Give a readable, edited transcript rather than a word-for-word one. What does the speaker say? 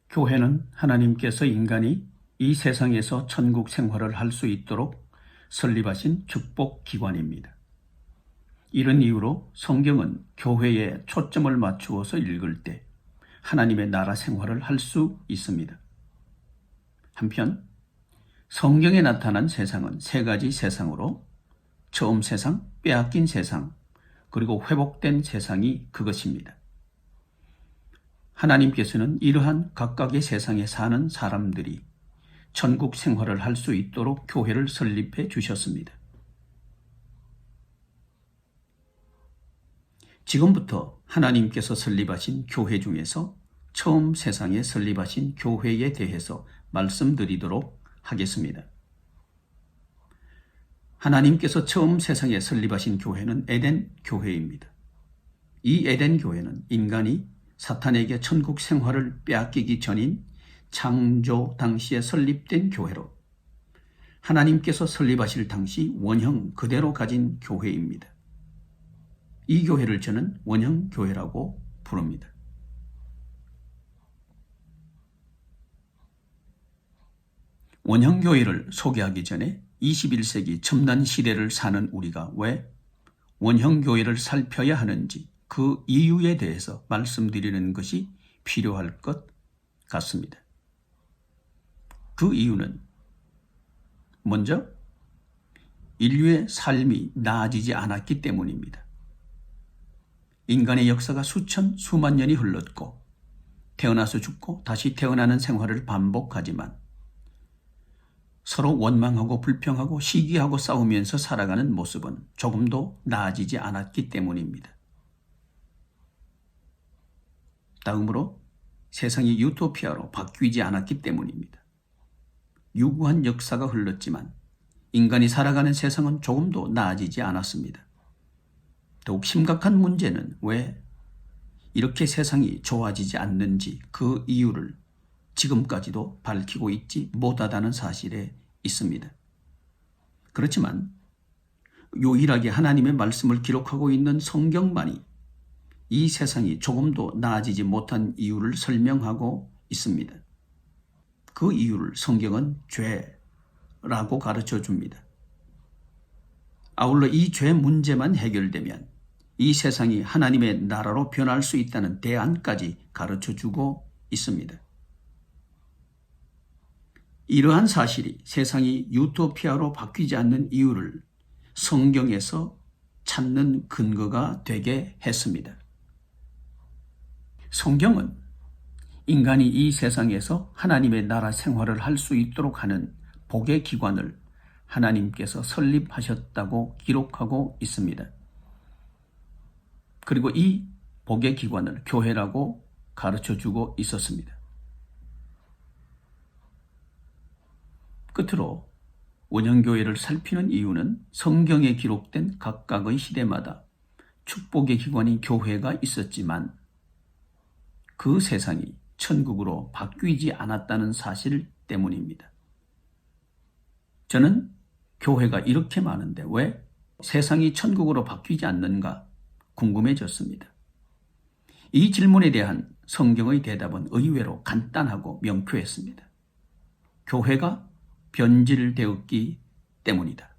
교회는 하나님께서 인간이 이 세상에서 천국 생활을 할 수 있도록 설립하신 축복기관입니다. 이런 이유로 성경은 교회에 초점을 맞추어서 읽을 때 하나님의 나라 생활을 할 수 있습니다. 한편 성경에 나타난 세상은 세 가지 세상으로 처음 세상, 빼앗긴 세상, 그리고 회복된 세상이 그것입니다. 하나님께서는 이러한 각각의 세상에 사는 사람들이 천국 생활을 할 수 있도록 교회를 설립해 주셨습니다. 지금부터 하나님께서 설립하신 교회 중에서 처음 세상에 설립하신 교회에 대해서 말씀드리도록 하겠습니다. 하나님께서 처음 세상에 설립하신 교회는 에덴 교회입니다. 이 에덴 교회는 인간이 사탄에게 천국 생활을 빼앗기기 전인 창조 당시에 설립된 교회로 하나님께서 설립하실 당시 원형 그대로 가진 교회입니다. 이 교회를 저는 원형 교회라고 부릅니다. 원형 교회를 소개하기 전에 21세기 첨단 시대를 사는 우리가 왜 원형 교회를 살펴야 하는지 그 이유에 대해서 말씀드리는 것이 필요할 것 같습니다. 그 이유는 먼저 인류의 삶이 나아지지 않았기 때문입니다. 인간의 역사가 수만 년이 흘렀고 태어나서 죽고 다시 태어나는 생활을 반복하지만 서로 원망하고 불평하고 시기하고 싸우면서 살아가는 모습은 조금도 나아지지 않았기 때문입니다. 다음으로 세상이 유토피아로 바뀌지 않았기 때문입니다. 유구한 역사가 흘렀지만 인간이 살아가는 세상은 조금도 나아지지 않았습니다. 더욱 심각한 문제는 왜 이렇게 세상이 좋아지지 않는지 그 이유를 지금까지도 밝히고 있지 못하다는 사실에 있습니다. 그렇지만 유일하게 하나님의 말씀을 기록하고 있는 성경만이 이 세상이 조금도 나아지지 못한 이유를 설명하고 있습니다. 그 이유를 성경은 죄라고 가르쳐 줍니다. 아울러 이 죄 문제만 해결되면 이 세상이 하나님의 나라로 변할 수 있다는 대안까지 가르쳐 주고 있습니다. 이러한 사실이 세상이 유토피아로 바뀌지 않는 이유를 성경에서 찾는 근거가 되게 했습니다. 성경은 인간이 이 세상에서 하나님의 나라 생활을 할 수 있도록 하는 복의 기관을 하나님께서 설립하셨다고 기록하고 있습니다. 그리고 이 복의 기관을 교회라고 가르쳐주고 있었습니다. 끝으로 원형교회를 살피는 이유는 성경에 기록된 각각의 시대마다 축복의 기관인 교회가 있었지만 그 세상이 천국으로 바뀌지 않았다는 사실 때문입니다. 저는 교회가 이렇게 많은데 왜 세상이 천국으로 바뀌지 않는가 궁금해졌습니다. 이 질문에 대한 성경의 대답은 의외로 간단하고 명쾌했습니다. 교회가 변질되었기 때문이다.